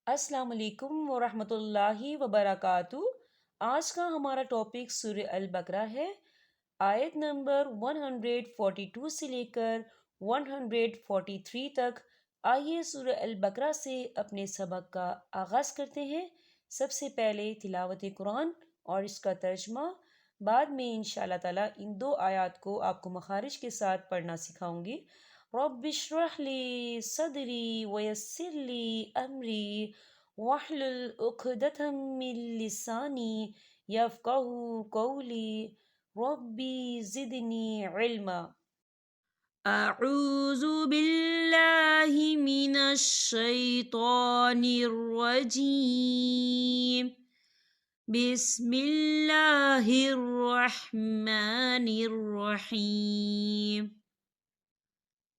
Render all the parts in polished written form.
السلام علیکم ورحمۃ اللہ وبرکاتہ۔ آج کا ہمارا ٹاپک سورہ البقرہ ہے۔ آیت نمبر 142 سے لے کر 143 تک۔ آئیے سورہ البقرہ سے اپنے سبق کا آغاز کرتے ہیں۔ سب سے پہلے تلاوت قرآن اور اس کا ترجمہ، بعد میں انشاءاللہ تعالیٰ ان دو آیات کو آپ کو مخارج کے ساتھ پڑھنا سکھاؤں گی۔ رب اشرح لی صدری ویسر لی امری واحلل عقدۃ من لسانی یفقہوا قولی ربی زدنی علما۔ اعوذ باللہ من الشیطان الرجیم، بسم اللہ الرحمن الرحیم۔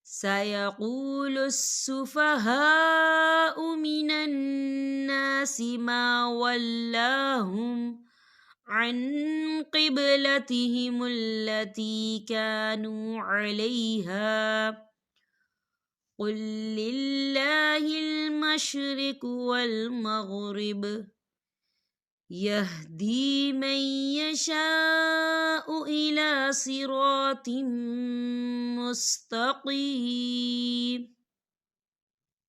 سيقول السفهاء من الناس ما ولاهم عن قبلتهم التي كانوا عليها قل لله المشرق والمغرب يهدي من يشاء إلى صراط مستقيم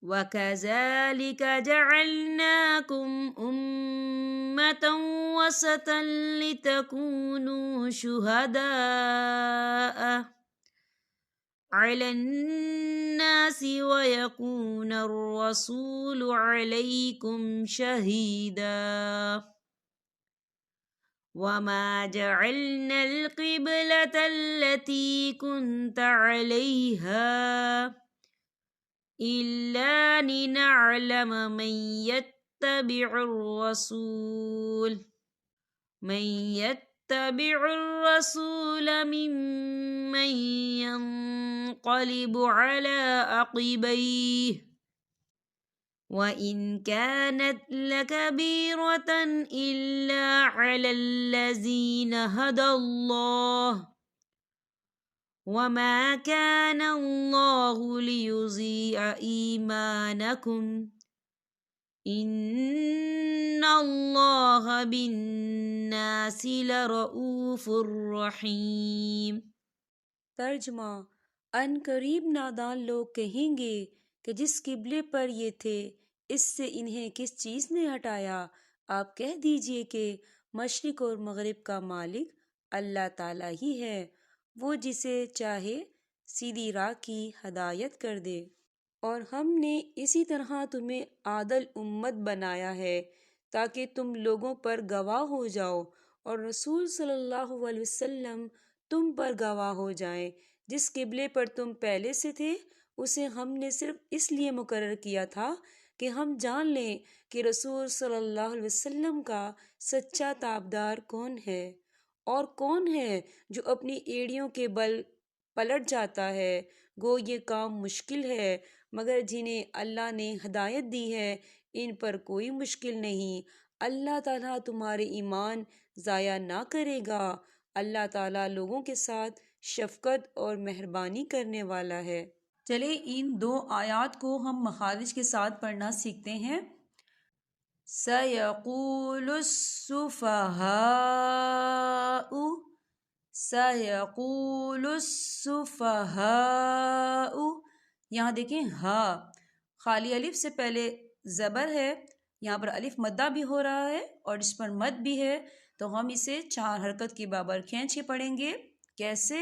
وكذلك جعلناكم أمة وسطا لتكونوا شهداء على الناس ويكون الرسول عليكم شهيدا وما جعلنا القبلة التي كنت عليها إلا لنعلم من يتبع الرسول ممن ينقلب على عقبيه وإن كانت لكبيرة إلا على الذين هدى الله وما كان الله ليضيع إيمانكم إن الله بالناس لرؤوف رحيم۔ ترجمہ: ان قریب نادان لوگ کہیں گے کہ جس قبلے پر یہ تھے اس سے انہیں کس چیز نے ہٹایا؟ آپ کہہ دیجئے کہ مشرق اور مغرب کا مالک اللہ تعالیٰ ہی ہے، وہ جسے چاہے سیدھی راہ کی ہدایت کر دے۔ اور ہم نے اسی طرح تمہیں عادل امت بنایا ہے تاکہ تم لوگوں پر گواہ ہو جاؤ اور رسول صلی اللہ علیہ وسلم تم پر گواہ ہو جائیں۔ جس قبلے پر تم پہلے سے تھے اسے ہم نے صرف اس لیے مقرر کیا تھا کہ ہم جان لیں کہ رسول صلی اللہ علیہ وسلم کا سچا تابعدار کون ہے اور کون ہے جو اپنی ایڑیوں کے بل پلٹ جاتا ہے۔ گو یہ کام مشکل ہے، مگر جنہیں اللہ نے ہدایت دی ہے ان پر کوئی مشکل نہیں۔ اللہ تعالیٰ تمہارے ایمان ضائع نہ کرے گا۔ اللہ تعالیٰ لوگوں کے ساتھ شفقت اور مہربانی کرنے والا ہے۔ چلے ان دو آیات کو ہم مخارج کے ساتھ پڑھنا سیکھتے ہیں۔ سَيَقُولُ السُّفَهَاءُ، سَيَقُولُ السُّفَهَاءُ، یہاں دیکھیں ہا خالی الف سے پہلے زبر ہے، یہاں پر الف مدہ بھی ہو رہا ہے اور اس پر مد بھی ہے، تو ہم اسے 4 حرکت کی بابر کھینچ کے پڑھیں گے۔ کیسے؟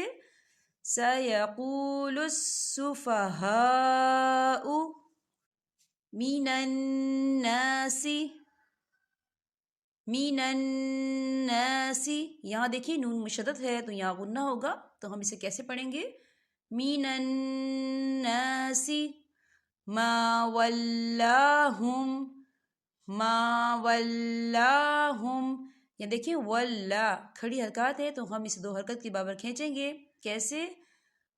سَيَقُولُ السُّفَهَاءُ مِنَ النَّاسِ، مِنَ النَّاسِ، یہاں دیکھیں نون مشدد ہے تو یہاں غنہ ہوگا، تو ہم اسے کیسے پڑھیں گے؟ مِنَ النَّاسِ ما وَلَّاهُمْ، ما وَلَّاهُمْ، یہاں دیکھیں وَلَّا کھڑی حرکات ہے تو ہم اسے 2 حرکت کی بابر کھینچیں گے۔ کیسے؟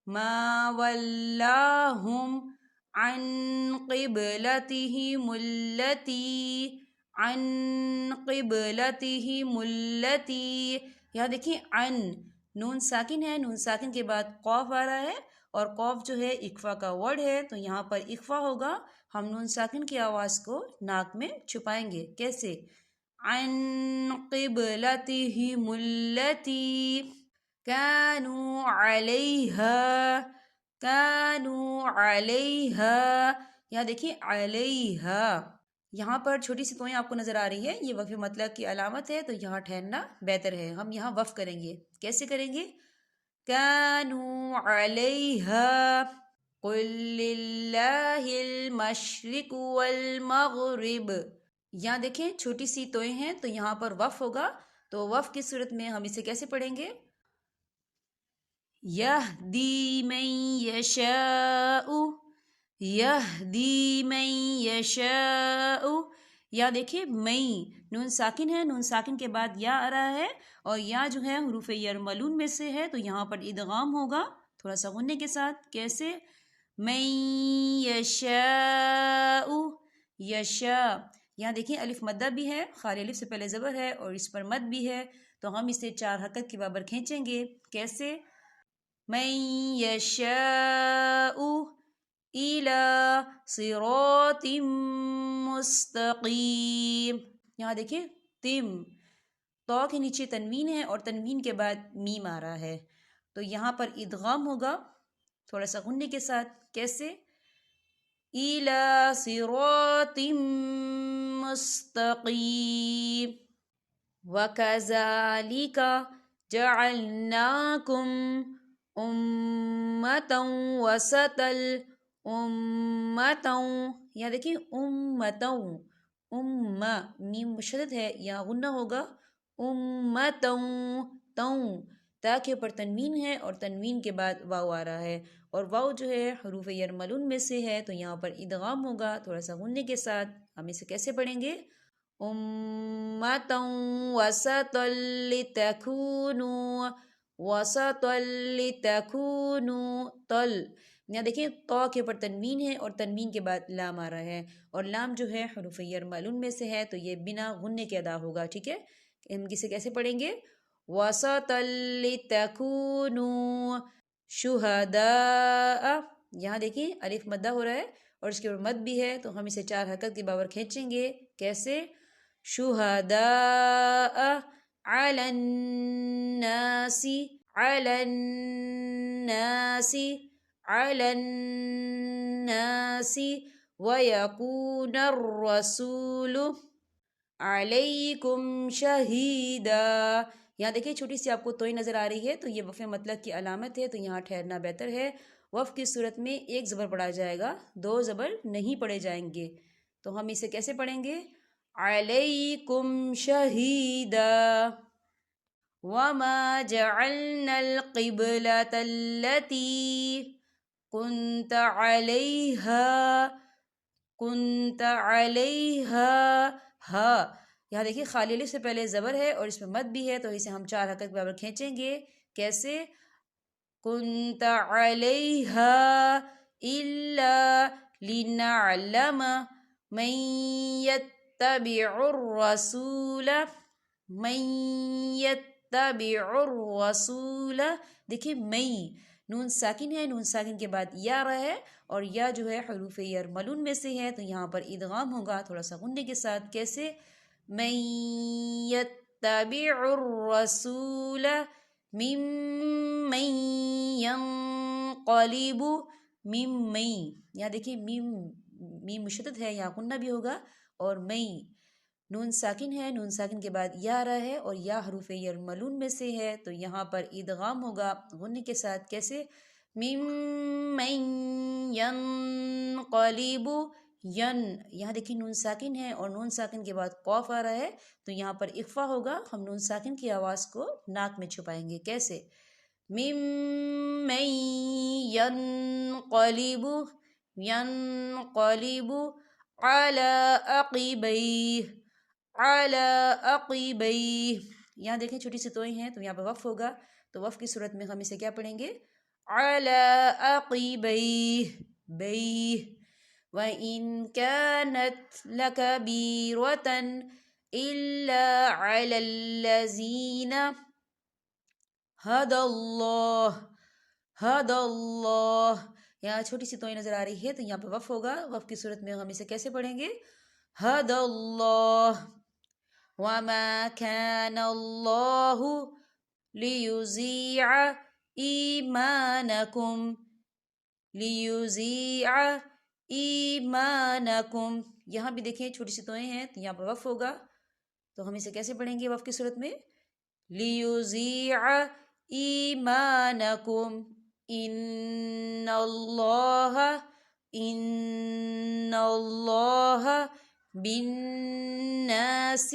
ما وَلَّاهُمْ عن قبلتهم التي، عن قبلتهم التي، یہاں دیکھیں عن نون ساکن ہے، نون ساکن کے بعد قوف آ رہا ہے اور قوف جو ہے اخفا کا ورڈ ہے تو یہاں پر اخفا ہوگا، ہم نون ساکن کی آواز کو ناک میں چھپائیں گے، کیسے؟ عن قبلتہم التی کانوا علیہا، یہاں دیکھیے علیہا، یہاں پر چھوٹی سی توئیں آپ کو نظر آ رہی ہے، یہ وقف مطلق کی علامت ہے، تو یہاں ٹھہرنا بہتر ہے۔ ہم یہاں وقف کریں گے، کیسے کریں گے؟ کانوا علیہا قل للہ المشرق والمغرب، یہاں دیکھیں چھوٹی سی توئیں ہیں، تو یہاں پر وقف ہوگا، تو وقف کی صورت میں ہم اسے کیسے پڑھیں گے؟ یہدی من یشاء، یہدی من یشاء، یا دیکھیے مئی، نون ساکن ہے، نون ساکن کے بعد یا آ رہا ہے، اور یا جو ہے حروف یرملون میں سے ہے، تو یہاں پر ادغام ہوگا تھوڑا سا غننے کے ساتھ، کیسے؟ من یشاء، یشاء، یہاں دیکھیں الف مدہ بھی ہے، خالی الف سے پہلے زبر ہے اور اس پر مد بھی ہے، تو ہم اسے 4 حرکت کے برابر کھینچیں گے، کیسے؟ من یشاء الی صراط مستقیم، یہاں دیکھیں تم، تو کے نیچے تنوین ہے اور تنوین کے بعد میم آ رہا ہے، تو یہاں پر ادغام ہوگا تھوڑا سا غننے کے ساتھ، کیسے؟ الی صراط مستقیم وَكَذَلِكَ جَعَلْنَاكُمْ أُمَّةً وَسَطًا، أُمَّةً، یہاں دیکھیں أُمَّةً، میم مشدد ہے، یہاں غنہ ہوگا، أُمَّةً، تا کے اوپر تنوین ہے اور تنوین کے بعد واو آ رہا ہے، اور واو جو ہے حروف یرملون میں سے ہے، تو یہاں پر ادغام ہوگا تھوڑا سا غننے کے ساتھ، ہم اسے کیسے پڑھیں گے؟ أُمَّةً وَسَطًا لِتَكُونُوا، وَسَطًا لِتَكُونُوا، یہاں دیکھیں تو کے اوپر تنوین ہے اور تنوین کے بعد لام آ رہا ہے، اور لام جو ہے حروف یرملون میں سے ہے، تو یہ بنا غننے کے ادا ہوگا، ٹھیک ہے؟ ہم اسے کیسے پڑھیں گے؟ وَسَطًا لِتَكُونُوا شُهَدَاءَ، یہاں دیکھیں الف مدہ ہو رہا ہے اور اس کے اوپر مد بھی ہے، تو ہم اسے 4 حرکت کے برابر کھینچیں گے، کیسے؟ شُهَدَاءَ عَلَى النَّاسِ، عَلَى النَّاسِ، عَلَى النَّاسِ وَيَكُونَ الرَّسُولُ عَلَيْكُمْ شَهِيدًا، یہاں دیکھیں چھوٹی سی آپ کو توئی نظر آ رہی ہے، تو یہ وقف مطلق کی علامت ہے، تو یہاں ٹھہرنا بہتر ہے۔ وقف کی صورت میں 1 زبر پڑھا جائے گا، 2 زبر نہیں پڑھے جائیں گے، تو ہم اسے کیسے پڑھیں گے؟ عَلَيْكُمْ شَهِيدًا وَمَا جَعَلْنَا الْقِبْلَةَ الَّتِي كُنْتَ عَلَيْهَا ہا، یہاں دیکھیے خالی الف سے پہلے زبر ہے اور اس میں مد بھی ہے، تو اسے ہم 4 حرکت برابر کھینچیں گے، کیسے؟ كُنْتَ عَلَيْهَا إِلَّا لِنَعْلَمَ مَن يَتَّبِعُ الرَّسُولَ، مَن يَتَّبِعُ الرَّسُولَ، دیکھیں مئی، نون ساکن ہے، نون ساکن کے بعد یا رہا ہے، اور یا جو ہے حروف یرملون میں سے ہے، تو یہاں پر ادغام ہوگا تھوڑا سا غننے کے ساتھ، کیسے؟ من یتبع الرسول ممن ینقلب، یہاں دیکھیں میم مشدد ہے، یہاں غنہ بھی ہوگا، اور مئی نون ساکن ہے، نون ساکن کے بعد یا آ رہا ہے، اور یا حروف یرملون میں سے ہے، تو یہاں پر ادغام ہوگا غننے کے ساتھ، کیسے؟ ممن ینقلب، یہاں دیکھیں نون ساکن ہے اور نون ساکن کے بعد قوف آ رہا ہے، تو یہاں پر اخفا ہوگا، ہم نون ساکن کی آواز کو ناک میں چھپائیں گے، کیسے؟ ممن ینقلب، ینقلب علی عقبیہ، علی عقبیہ، یہاں دیکھیں چھوٹی سی توئیں ہیں، تو یہاں پہ وقف ہوگا، تو وقف کی صورت میں ہم اسے کیا پڑھیں گے؟ علی عقبیہ، بیہ، وَإِن كَانَتْ لَكَبِيرَةً إِلَّا عَلَى الَّذِينَ هَدَى اللَّهُ، هَدَى اللَّهُ، یہاں چھوٹی سی توئی نظر آ رہی ہے تو یہاں پہ وقف ہوگا. وقف کی صورت میں ہم اسے کیسے پڑھیں گے؟ حد اللہ وما كان الله ليضيع ایمانکم لیضیع ایمانکم. یہاں بھی دیکھیں چھوٹی سی توئیں ہیں تو یہاں پر وقف ہوگا. تو ہم اسے کیسے پڑھیں گے وقف کی صورت میں؟ لیضیع ایمانکم ان اللہ بالناس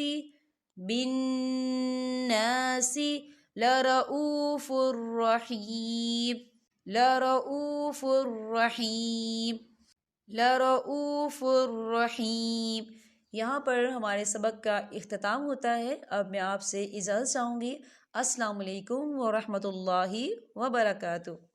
لرؤوف الرحیم. لرؤوف الرحیم. لرؤوف الرحیم. یہاں پر ہمارے سبق کا اختتام ہوتا ہے. اب میں آپ سے اجازت چاہوں گی. السلام علیکم ورحمۃ اللہ وبرکاتہ.